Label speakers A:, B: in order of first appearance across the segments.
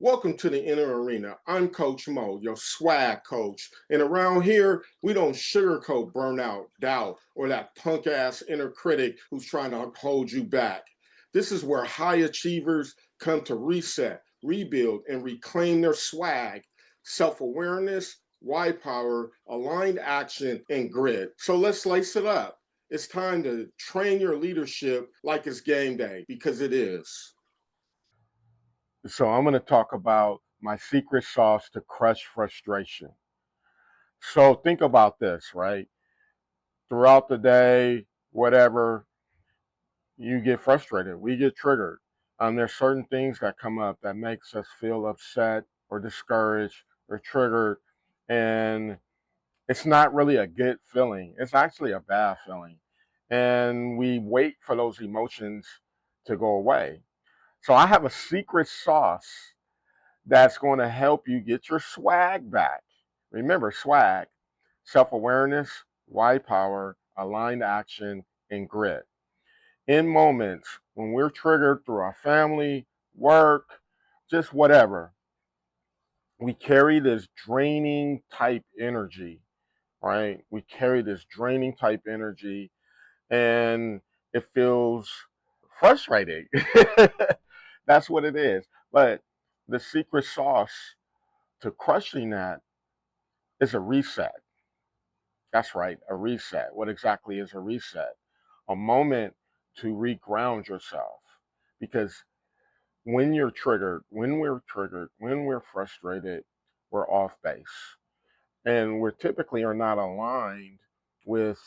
A: Welcome to the EnergyManagement. I'm Coach Mo, your swag coach. And around here, we don't sugarcoat burnout, doubt, or that punk ass inner critic who's trying to hold you back. This is where high achievers come to reset, rebuild, and reclaim their swag, self-awareness, why power, aligned action, and grit. So let's lace it up. It's time to train your leadership like it's game day, because it is. So I'm going to talk about my secret sauce to crush frustration. So think about this, right? Throughout the day, whatever, you get frustrated. We get triggered. There's certain things that come up that makes us feel upset or discouraged or triggered. And it's not really a good feeling. It's actually a bad feeling. And we wait for those emotions to go away. So I have a secret sauce that's going to help you get your swag back. Remember, swag, self-awareness, why power, aligned action, and grit. In moments when we're triggered through our family, work, just whatever, we carry this draining type energy, right? We carry this draining type energy and it feels frustrating. That's what it is. But the secret sauce to crushing that is a reset. That's right, a reset. What exactly is a reset? A moment to reground yourself. Because when you're triggered, when we're frustrated, we're off base. And we typically are not aligned with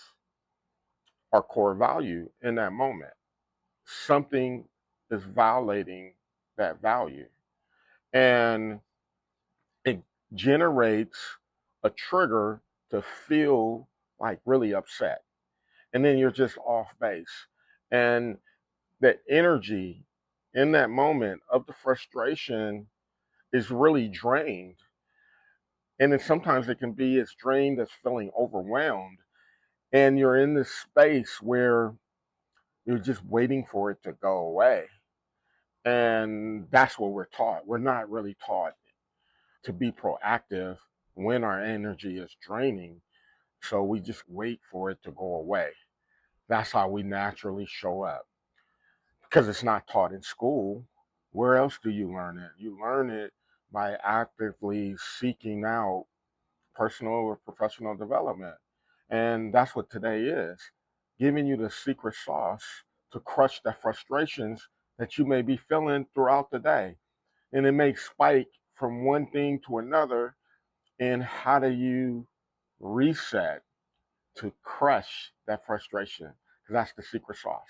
A: our core value in that moment. Something is violating that value. And it generates a trigger to feel like really upset. And then you're just off base. And the energy in that moment of the frustration is really drained. And then sometimes it can be as drained as feeling overwhelmed. And you're in this space where you're just waiting for it to go away. And that's what we're taught. We're not really taught to be proactive when our energy is draining. So we just wait for it to go away. That's how we naturally show up. Because it's not taught in school. Where else do you learn it? You learn it by actively seeking out personal or professional development. And that's what today is, giving you the secret sauce to crush the frustrations that you may be feeling throughout the day. And it may spike from one thing to another. And how do you reset to crush that frustration? Because that's the secret sauce.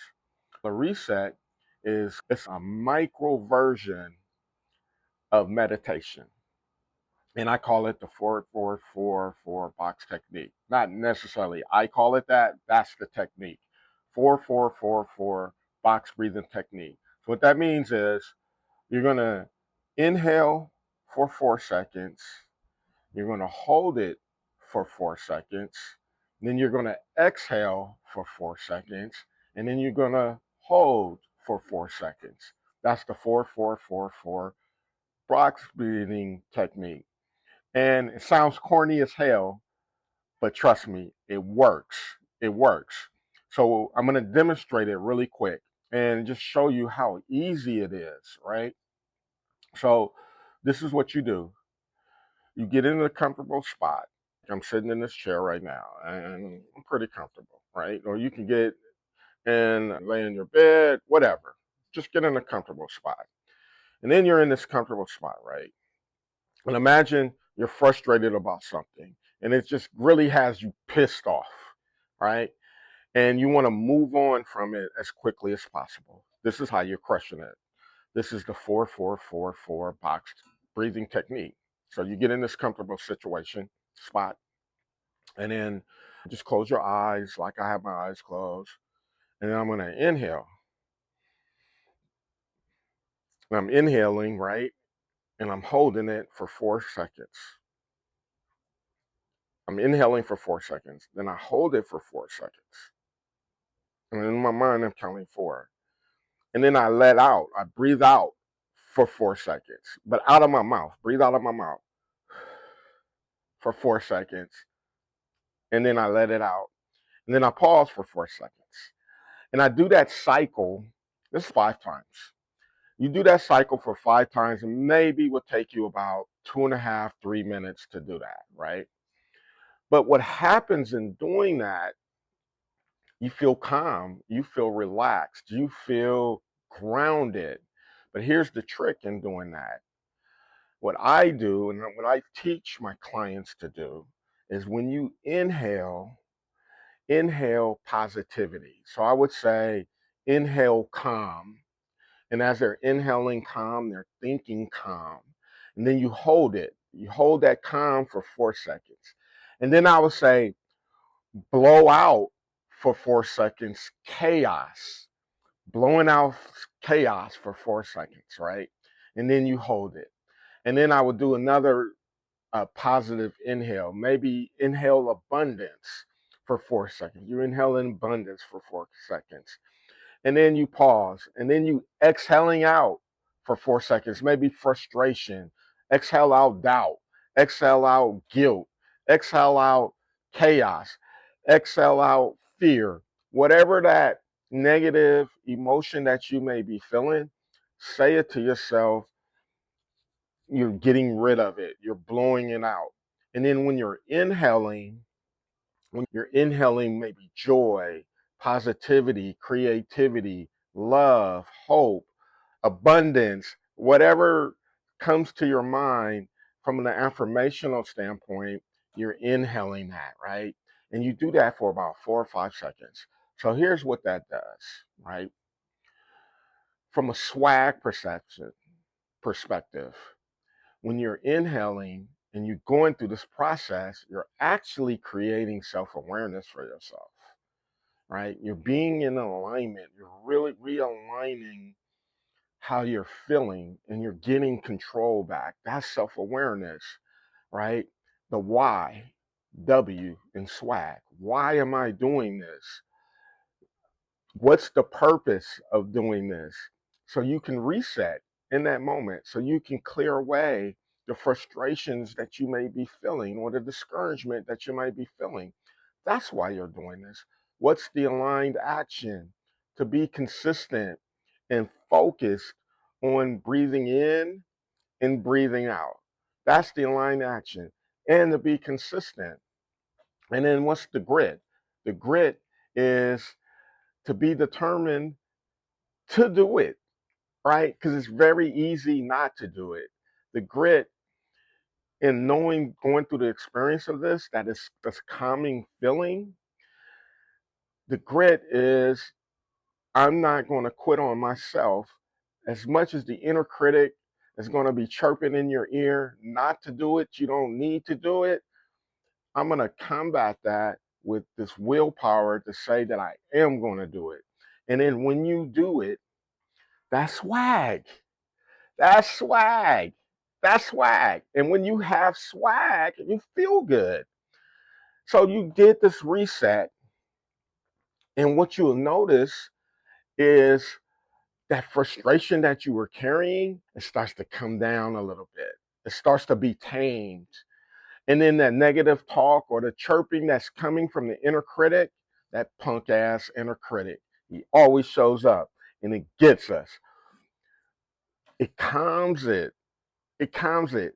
A: The reset is it's a micro version of meditation. And I call it the 4-4-4-4 box technique. Not necessarily I call it that, that's the technique. 4-4-4-4 box breathing technique. So what that means is you're going to inhale for 4 seconds. You're going to hold it for 4 seconds. Then you're going to exhale for 4 seconds. And then you're going to hold for 4 seconds. That's the 4-4-4-4 box breathing technique. And it sounds corny as hell, but trust me, it works. It works. So I'm going to demonstrate it really quick and just show you how easy it is, right? So this is what you do. You get in a comfortable spot. I'm sitting in this chair right now and I'm pretty comfortable, right? Or you can get and lay in your bed, whatever. Just get in a comfortable spot. And then you're in this comfortable spot, right? And imagine you're frustrated about something and it just really has you pissed off, right? And you want to move on from it as quickly as possible. This is how you're crushing it. This is the 4-4-4-4 box breathing technique. So you get in this comfortable situation, spot, and then just close your eyes like I have my eyes closed. And then I'm going to inhale. And I'm inhaling, right? And I'm holding it for 4 seconds. I'm inhaling for 4 seconds. Then I hold it for 4 seconds. And in my mind, I'm counting 4. And then I let out. I breathe out for 4 seconds, but out of my mouth. Breathe out of my mouth for 4 seconds, and then I let it out. And then I pause for 4 seconds. And I do that cycle, this is 5 times. You do that cycle for 5 times, and maybe it will take you about 2.5, 3 minutes to do that, right? But what happens in doing that, you feel calm, you feel relaxed, you feel grounded. But here's the trick in doing that. What I do and what I teach my clients to do is when you inhale positivity. So I would say inhale calm. And as they're inhaling calm, they're thinking calm. And then you hold it. You hold that calm for 4 seconds. And then I would say blow out for 4 seconds chaos. Blowing out chaos for 4 seconds, right? And then you hold it. And then I would do another positive inhale. Maybe inhale abundance for 4 seconds. You inhale in abundance for 4 seconds. And then you pause. And then you exhaling out for 4 seconds. Maybe frustration. Exhale out doubt. Exhale out guilt. Exhale out chaos. Exhale out fear. Whatever that negative emotion that you may be feeling, say it to yourself. You're getting rid of it. You're blowing it out. And then when you're inhaling maybe joy, positivity, creativity, love, hope, abundance, whatever comes to your mind from an affirmational standpoint, you're inhaling that, right? And you do that for about 4 or 5 seconds. So here's what that does, right? From a swag perspective, when you're inhaling and you're going through this process, you're actually creating self-awareness for yourself, right? You're being in alignment. You're really realigning how you're feeling and you're getting control back. That's self-awareness, right? The why, W in swag. Why am I doing this? What's the purpose of doing this? So you can reset in that moment, so you can clear away the frustrations that you may be feeling or the discouragement that you might be feeling. That's why you're doing this. What's the aligned action? To be consistent and focused on breathing in and breathing out. That's the aligned action. And to be consistent. And then what's the grit? The grit is to be determined to do it, right? Because it's very easy not to do it. The grit in knowing, going through the experience of this, this calming feeling, the grit is I'm not going to quit on myself. As much as the inner critic is going to be chirping in your ear not to do it, you don't need to do it. I'm going to combat that with this willpower to say that I am going to do it. And then when you do it, that's swag. That's swag. That's swag. And when you have swag, you feel good. So you did this reset, and what you'll notice is that frustration that you were carrying, it starts to come down a little bit. It starts to be tamed. And then that negative talk or the chirping that's coming from the inner critic, that punk ass inner critic, he always shows up and it gets us. It calms it. It calms it.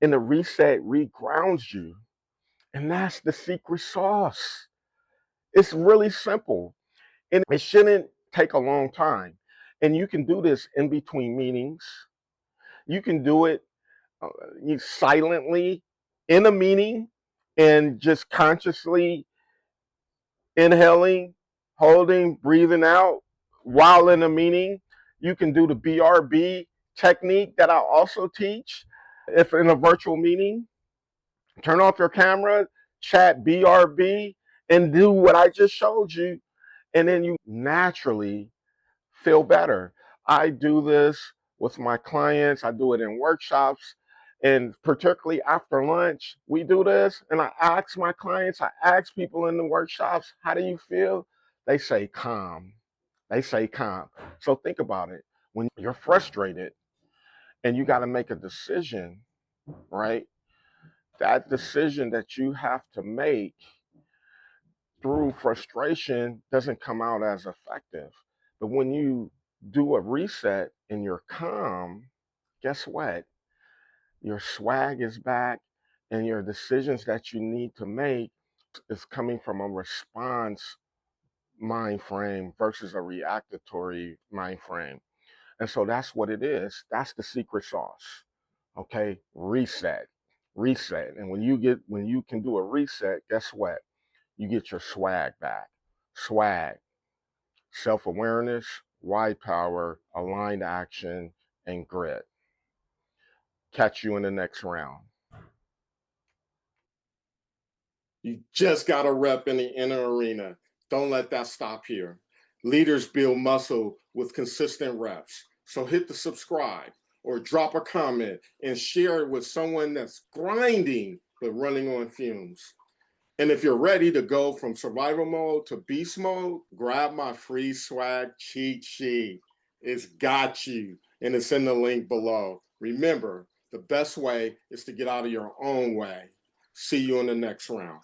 A: And the reset regrounds you. And that's the secret sauce. It's really simple. And it shouldn't take a long time. And you can do this in between meetings. You can do it uh, silently in a meeting and just consciously inhaling, holding, breathing out while in a meeting. You can do the BRB technique that I also teach if in a virtual meeting. Turn off your camera, chat BRB, and do what I just showed you. And then you naturally feel better. I do this with my clients. I do it in workshops. And particularly after lunch, we do this. And I ask my clients, I ask people in the workshops, how do you feel? They say calm. They say calm. So think about it. When you're frustrated, And you got to make a decision, right? That decision that you have to make through frustration doesn't come out as effective. But when you do a reset and you're calm, guess what? Your swag is back, and your decisions that you need to make is coming from a response mind frame versus a reactatory mind frame. And so that's what it is. That's the secret sauce. Okay, reset. And when you can do a reset, guess what? You get your swag back. Swag, self-awareness, wide power, aligned action, and grit. Catch you in the next round. You just got to rep in the inner arena. Don't let that stop here. Leaders build muscle with consistent reps. So hit the subscribe or drop a comment and share it with someone that's grinding but running on fumes. And if you're ready to go from survival mode to beast mode, grab my free swag cheat sheet. It's got you, and it's in the link below. Remember, the best way is to get out of your own way. See you in the next round.